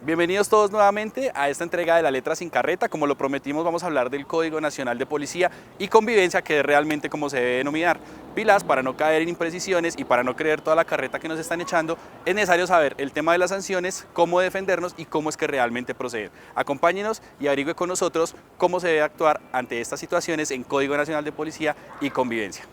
Bienvenidos todos nuevamente a esta entrega de La Letra Sin Carreta. Como lo prometimos, vamos a hablar del Código Nacional de Policía y Convivencia, que es realmente como se debe denominar. Pilas, para no caer en imprecisiones y para no creer toda la carreta que nos están echando, es necesario saber el tema de las sanciones, cómo defendernos y cómo es que realmente proceder. Acompáñenos y averigüe con nosotros cómo se debe actuar ante estas situaciones en Código Nacional de Policía y Convivencia.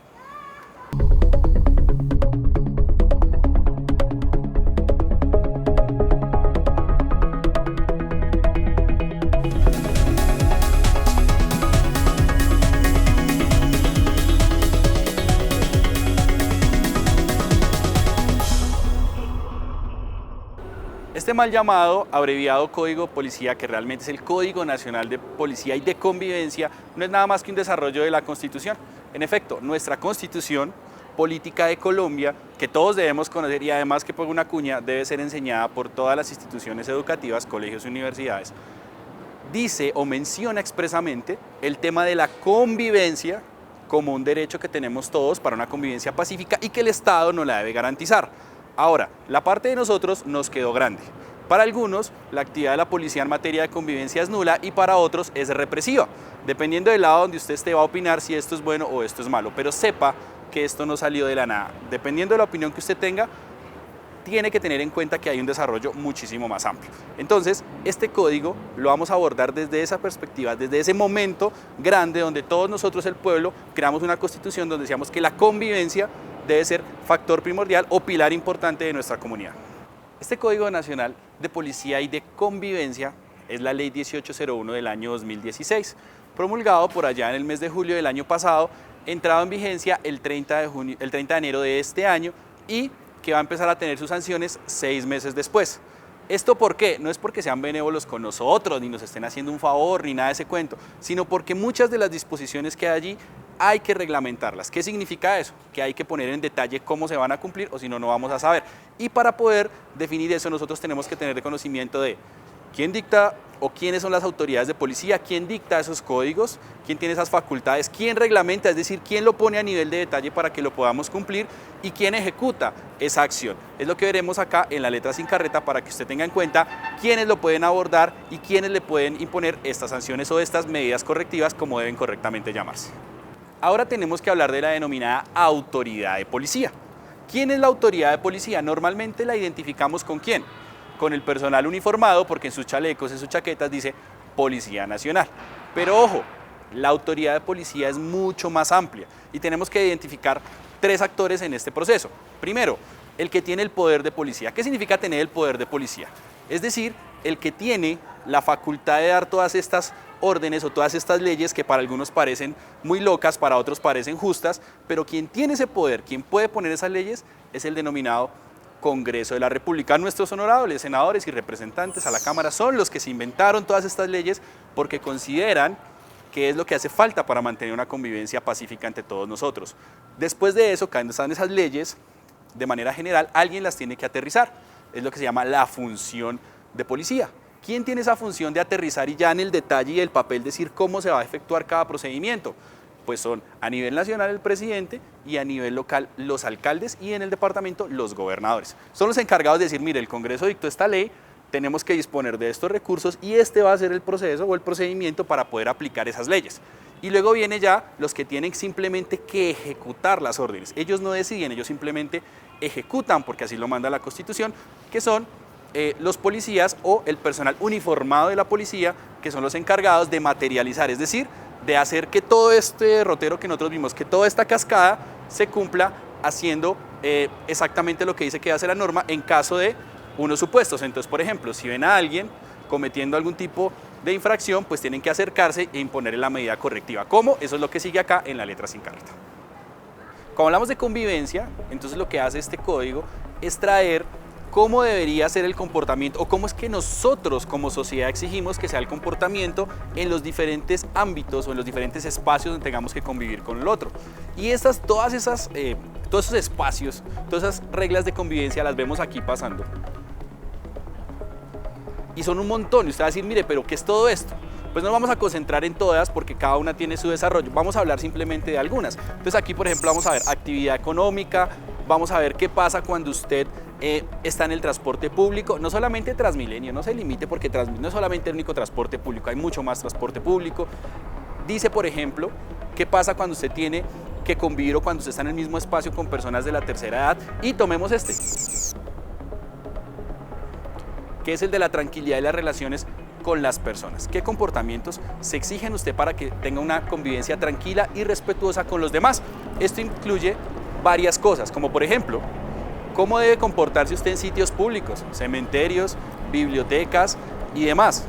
Este mal llamado, abreviado Código de Policía, que realmente es el Código Nacional de Policía y de Convivencia, no es nada más que un desarrollo de la Constitución. En efecto, nuestra Constitución Política de Colombia, que todos debemos conocer y además que por una cuña debe ser enseñada por todas las instituciones educativas, colegios y universidades, dice o menciona expresamente el tema de la convivencia como un derecho que tenemos todos para una convivencia pacífica y que el Estado no la debe garantizar. Ahora, la parte de nosotros nos quedó grande. Para algunos, la actividad de la policía en materia de convivencia es nula y para otros es represiva. Dependiendo del lado donde usted esté va a opinar si esto es bueno o esto es malo, pero sepa que esto no salió de la nada. Dependiendo de la opinión que usted tenga, tiene que tener en cuenta que hay un desarrollo muchísimo más amplio. Entonces, este código lo vamos a abordar desde esa perspectiva, desde ese momento grande donde todos nosotros, el pueblo, creamos una constitución donde decíamos que la convivencia debe ser factor primordial o pilar importante de nuestra comunidad. Este Código Nacional de Policía y de Convivencia es la Ley 1801 del año 2016, promulgado por allá en el mes de julio del año pasado, entrado en vigencia el 30 de enero de este año y que va a empezar a tener sus sanciones 6 meses después. ¿Esto por qué? No es porque sean benévolos con nosotros, ni nos estén haciendo un favor, ni nada de ese cuento, sino porque muchas de las disposiciones que hay allí hay que reglamentarlas. ¿Qué significa eso? Que hay que poner en detalle cómo se van a cumplir o si no, no vamos a saber. Y para poder definir eso, nosotros tenemos que tener conocimiento de quién dicta o quiénes son las autoridades de policía, quién dicta esos códigos, quién tiene esas facultades, quién reglamenta, es decir, quién lo pone a nivel de detalle para que lo podamos cumplir y quién ejecuta esa acción. Es lo que veremos acá en La Letra Sin Carreta para que usted tenga en cuenta quiénes lo pueden abordar y quiénes le pueden imponer estas sanciones o estas medidas correctivas como deben correctamente llamarse. Ahora tenemos que hablar de la denominada autoridad de policía. ¿Quién es la autoridad de policía? Normalmente la identificamos con ¿quién? Con el personal uniformado, porque en sus chalecos, en sus chaquetas dice Policía Nacional. Pero ojo, la autoridad de policía es mucho más amplia y tenemos que identificar 3 actores en este proceso. Primero, el que tiene el poder de policía. ¿Qué significa tener el poder de policía? Es decir, el que tiene la facultad de dar todas estas órdenes o todas estas leyes que para algunos parecen muy locas, para otros parecen justas, pero quien tiene ese poder, quien puede poner esas leyes, es el denominado Congreso de la República. Nuestros honorables senadores y representantes a la Cámara son los que se inventaron todas estas leyes porque consideran que es lo que hace falta para mantener una convivencia pacífica entre todos nosotros. Después de eso, cuando están esas leyes, de manera general, alguien las tiene que aterrizar. Es lo que se llama la función de policía. ¿Quién tiene esa función de aterrizar y ya en el detalle y el papel decir cómo se va a efectuar cada procedimiento? Pues son a nivel nacional el presidente y a nivel local los alcaldes y en el departamento los gobernadores. Son los encargados de decir, mire, el Congreso dictó esta ley, tenemos que disponer de estos recursos y este va a ser el proceso o el procedimiento para poder aplicar esas leyes. Y luego viene ya los que tienen simplemente que ejecutar las órdenes. Ellos no deciden, ellos simplemente ejecutan, porque así lo manda la Constitución, que son los policías o el personal uniformado de la policía, que son los encargados de materializar, es decir, de hacer que todo este derrotero que nosotros vimos, que toda esta cascada se cumpla haciendo exactamente lo que dice que hace la norma en caso de unos supuestos. Entonces, por ejemplo, si ven a alguien cometiendo algún tipo de infracción, pues tienen que acercarse e imponerle la medida correctiva. ¿Cómo? Eso es lo que sigue acá en La Letra Sin Carreta. Cuando hablamos de convivencia, entonces lo que hace este código es traer cómo debería ser el comportamiento o cómo es que nosotros como sociedad exigimos que sea el comportamiento en los diferentes ámbitos o en los diferentes espacios donde tengamos que convivir con el otro. Y todos esos espacios, todas esas reglas de convivencia las vemos aquí pasando. Y son un montón, y usted va a decir, mire, pero ¿qué es todo esto? Pues no vamos a concentrar en todas porque cada una tiene su desarrollo, vamos a hablar simplemente de algunas. Entonces aquí, por ejemplo, vamos a ver actividad económica, vamos a ver qué pasa cuando usted está en el transporte público, no solamente Transmilenio, no se limite porque Transmilenio no es solamente el único transporte público, hay mucho más transporte público. Dice, por ejemplo, qué pasa cuando usted tiene que convivir o cuando usted está en el mismo espacio con personas de la tercera edad. Y tomemos este, que es el de la tranquilidad y las relaciones con las personas. ¿Qué comportamientos se exigen usted para que tenga una convivencia tranquila y respetuosa con los demás? Esto incluye varias cosas, como por ejemplo, cómo debe comportarse usted en sitios públicos, cementerios, bibliotecas y demás,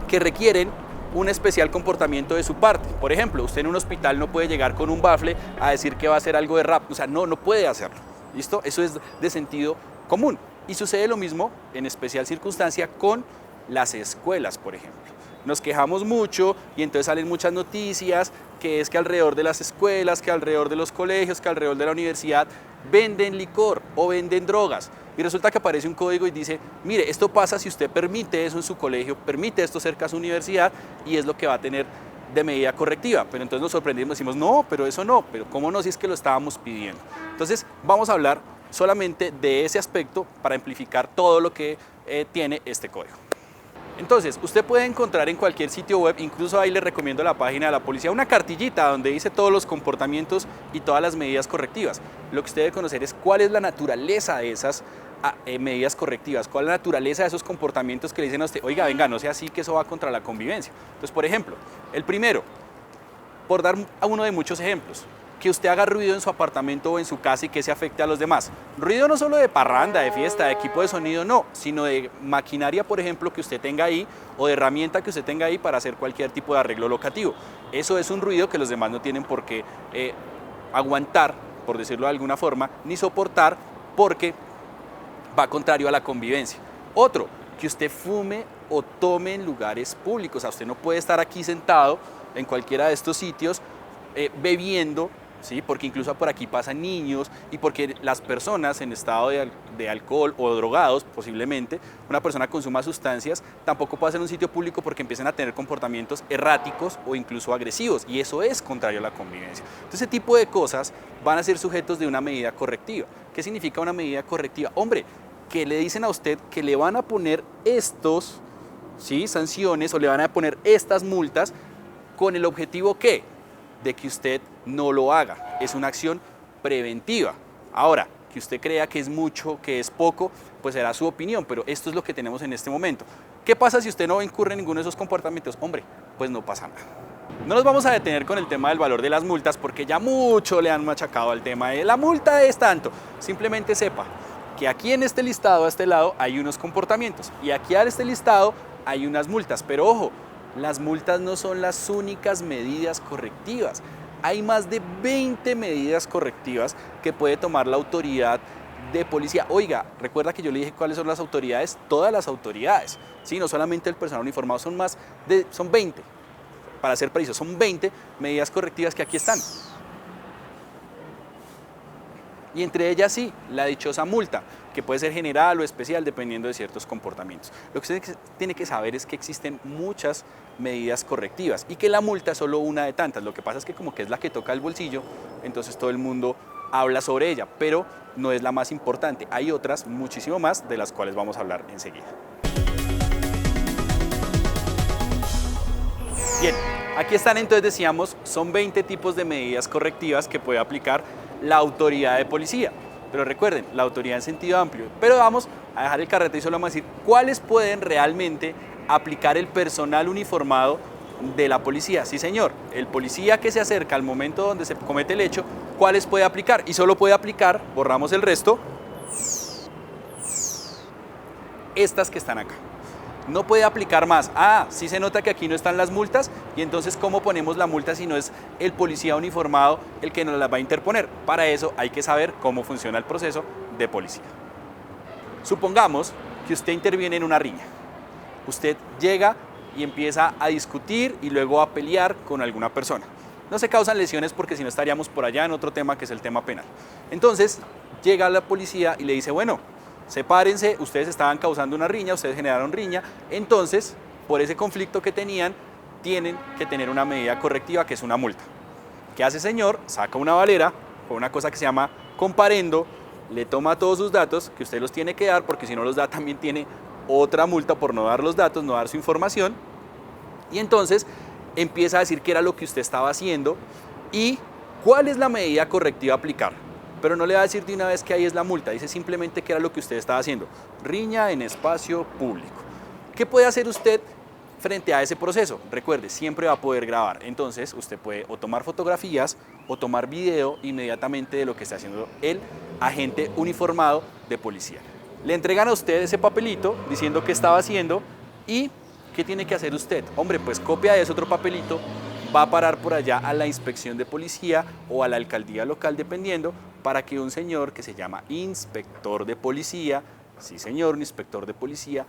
que requieren un especial comportamiento de su parte. Por ejemplo, usted en un hospital no puede llegar con un bafle a decir que va a hacer algo de rap, o sea, no puede hacerlo, ¿listo? Eso es de sentido común. Y sucede lo mismo, en especial circunstancia, con las escuelas, por ejemplo. Nos quejamos mucho y entonces salen muchas noticias que es que alrededor de las escuelas, que alrededor de los colegios, que alrededor de la universidad venden licor o venden drogas. Y resulta que aparece un código y dice, mire, esto pasa si usted permite eso en su colegio, permite esto cerca de su universidad y es lo que va a tener de medida correctiva. Pero entonces nos sorprendimos y decimos, no, pero eso no, pero ¿cómo no si es que lo estábamos pidiendo? Entonces vamos a hablar solamente de ese aspecto para amplificar todo lo que tiene este código. Entonces, usted puede encontrar en cualquier sitio web, incluso ahí le recomiendo la página de la policía, una cartillita donde dice todos los comportamientos y todas las medidas correctivas. Lo que usted debe conocer es cuál es la naturaleza de esas medidas correctivas, cuál es la naturaleza de esos comportamientos que le dicen a usted, oiga, venga, no sea así que eso va contra la convivencia. Entonces, por ejemplo, el primero, por dar a uno de muchos ejemplos, que usted haga ruido en su apartamento o en su casa y que se afecte a los demás. Ruido no solo de parranda, de fiesta, de equipo de sonido, no, sino de maquinaria, por ejemplo, que usted tenga ahí o de herramienta que usted tenga ahí para hacer cualquier tipo de arreglo locativo. Eso es un ruido que los demás no tienen por qué aguantar, por decirlo de alguna forma, ni soportar porque va contrario a la convivencia. Otro, que usted fume o tome en lugares públicos. O sea, usted no puede estar aquí sentado en cualquiera de estos sitios bebiendo, ¿sí? Porque incluso por aquí pasan niños y porque las personas en estado de alcohol o drogados, posiblemente, una persona consuma sustancias, tampoco puede hacer un sitio público porque empiezan a tener comportamientos erráticos o incluso agresivos y eso es contrario a la convivencia. Entonces, ese tipo de cosas van a ser sujetos de una medida correctiva. ¿Qué significa una medida correctiva? Hombre, que le dicen a usted que le van a poner estos, ¿sí? Sanciones o le van a poner estas multas con el objetivo ¿qué? De que usted no lo haga. Es una acción preventiva. Ahora, que usted crea que es mucho, que es poco, pues será su opinión, pero esto es lo que tenemos en este momento. ¿Qué pasa si usted no incurre en ninguno de esos comportamientos? Hombre, pues no pasa nada. No nos vamos a detener con el tema del valor de las multas porque ya mucho le han machacado al tema de la multa es tanto. Simplemente sepa que aquí en este listado, a este lado, hay unos comportamientos y aquí a este listado hay unas multas, pero ojo, las multas no son las únicas medidas correctivas. Hay más de 20 medidas correctivas que puede tomar la autoridad de policía. Oiga, recuerda que yo le dije cuáles son las autoridades, todas las autoridades, ¿sí? No solamente el personal uniformado, son 20, para ser precisos, son 20 medidas correctivas que aquí están. Y entre ellas sí, la dichosa multa, que puede ser general o especial dependiendo de ciertos comportamientos. Lo que usted tiene que saber es que existen muchas medidas correctivas y que la multa es solo una de tantas. Lo que pasa es que como que es la que toca el bolsillo, entonces todo el mundo habla sobre ella, pero no es la más importante. Hay otras, muchísimo más, de las cuales vamos a hablar enseguida. Bien, aquí están entonces, decíamos, son 20 tipos de medidas correctivas que puede aplicar la autoridad de policía. Pero recuerden, la autoridad en sentido amplio. Pero vamos a dejar el carrete y solo vamos a decir cuáles pueden realmente aplicar el personal uniformado de la policía. Sí, señor, el policía que se acerca al momento donde se comete el hecho, ¿cuáles puede aplicar? Y solo puede aplicar, borramos el resto, estas que están acá. No puede aplicar más. Sí se nota que aquí no están las multas y entonces ¿cómo ponemos la multa si no es el policía uniformado el que nos las va a interponer? Para eso hay que saber cómo funciona el proceso de policía. Supongamos que usted interviene en una riña. Usted llega y empieza a discutir y luego a pelear con alguna persona. No se causan lesiones porque si no estaríamos por allá en otro tema que es el tema penal. Entonces llega la policía y le dice, bueno, sepárense, ustedes estaban causando una riña, ustedes generaron riña, entonces, por ese conflicto que tenían, tienen que tener una medida correctiva que es una multa. ¿Qué hace el señor? Saca una valera con una cosa que se llama comparendo le toma todos sus datos, que usted los tiene que dar, porque si no los da también tiene otra multa por no dar los datos, no dar su información, y entonces empieza a decir qué era lo que usted estaba haciendo y cuál es la medida correctiva a aplicar. Pero no le va a decir de una vez que ahí es la multa, dice simplemente qué era lo que usted estaba haciendo. Riña en espacio público. ¿Qué puede hacer usted frente a ese proceso? Recuerde, siempre va a poder grabar. Entonces, usted puede o tomar fotografías o tomar video inmediatamente de lo que está haciendo el agente uniformado de policía. Le entregan a usted ese papelito diciendo qué estaba haciendo y qué tiene que hacer usted. Hombre, pues copia de ese otro papelito, va a parar por allá a la inspección de policía o a la alcaldía local, dependiendo, para que un señor que se llama inspector de policía, sí señor, un inspector de policía,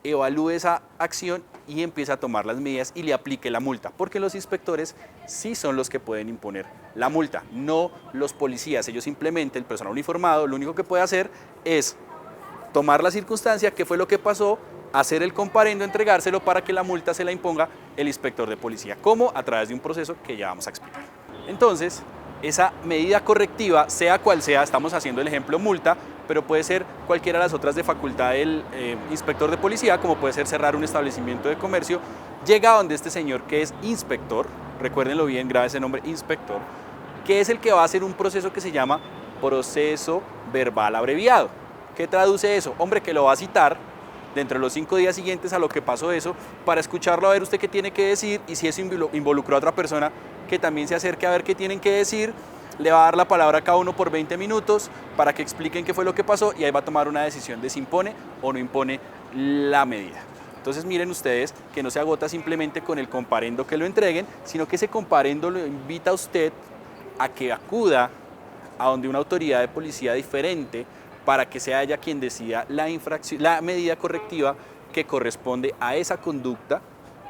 evalúe esa acción y empiece a tomar las medidas y le aplique la multa, porque los inspectores sí son los que pueden imponer la multa, no los policías. Ellos simplemente, el personal uniformado, lo único que puede hacer es tomar la circunstancia, qué fue lo que pasó, hacer el comparendo, entregárselo para que la multa se la imponga el inspector de policía. ¿Cómo? A través de un proceso que ya vamos a explicar. Entonces, esa medida correctiva, sea cual sea, estamos haciendo el ejemplo multa, pero puede ser cualquiera de las otras de facultad del inspector de policía, como puede ser cerrar un establecimiento de comercio, llega donde este señor que es inspector, recuérdenlo bien, grave ese nombre, inspector, que es el que va a hacer un proceso que se llama proceso verbal abreviado. ¿Qué traduce eso? Hombre, que lo va a citar dentro de los 5 días siguientes a lo que pasó eso, para escucharlo a ver usted qué tiene que decir, y si eso involucró a otra persona, que también se acerque a ver qué tienen que decir, le va a dar la palabra a cada uno por 20 minutos para que expliquen qué fue lo que pasó y ahí va a tomar una decisión de si impone o no impone la medida. Entonces miren ustedes que no se agota simplemente con el comparendo que lo entreguen, sino que ese comparendo lo invita a usted a que acuda a donde una autoridad de policía diferente para que sea ella quien decida la medida correctiva que corresponde a esa conducta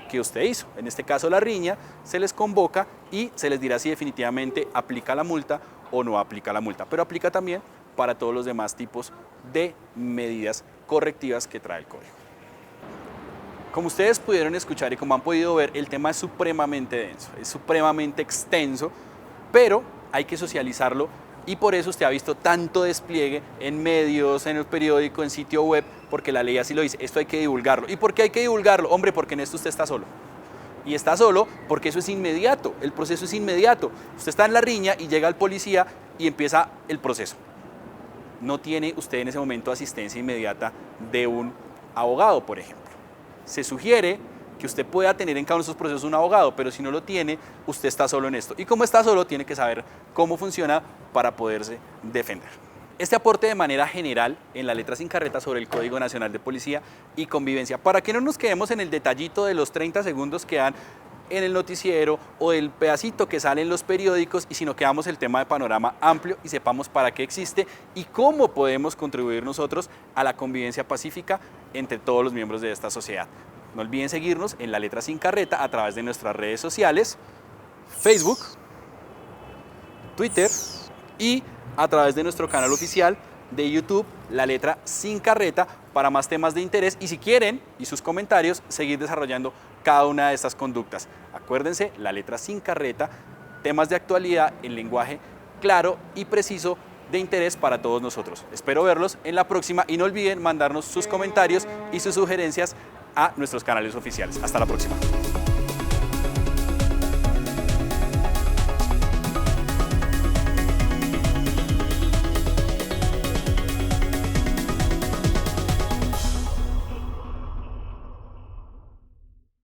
que usted hizo. En este caso la riña, se les convoca y se les dirá si definitivamente aplica la multa o no aplica la multa, pero aplica también para todos los demás tipos de medidas correctivas que trae el código. Como ustedes pudieron escuchar y como han podido ver, el tema es supremamente denso, es supremamente extenso, pero hay que socializarlo. Y por eso usted ha visto tanto despliegue en medios, en el periódico, en sitio web, porque la ley así lo dice, esto hay que divulgarlo. ¿Y por qué hay que divulgarlo? Hombre, porque en esto usted está solo. Y está solo porque eso es inmediato, el proceso es inmediato. Usted está en la riña y llega el policía y empieza el proceso. No tiene usted en ese momento asistencia inmediata de un abogado, por ejemplo. Se sugiere que usted pueda tener en cada uno de esos procesos un abogado, pero si no lo tiene, usted está solo en esto. Y como está solo, tiene que saber cómo funciona para poderse defender. Este aporte de manera general en la letra sin carreta sobre el Código Nacional de Policía y Convivencia, para que no nos quedemos en el detallito de los 30 segundos que dan en el noticiero o el pedacito que sale en los periódicos, y sino que damos el tema de panorama amplio y sepamos para qué existe y cómo podemos contribuir nosotros a la convivencia pacífica entre todos los miembros de esta sociedad. No olviden seguirnos en La Letra Sin Carreta a través de nuestras redes sociales, Facebook, Twitter y a través de nuestro canal oficial de YouTube, La Letra Sin Carreta, para más temas de interés y si quieren, y sus comentarios, seguir desarrollando cada una de estas conductas. Acuérdense, La Letra Sin Carreta, temas de actualidad en lenguaje claro y preciso de interés para todos nosotros. Espero verlos en la próxima y no olviden mandarnos sus comentarios y sus sugerencias a nuestros canales oficiales. Hasta la próxima.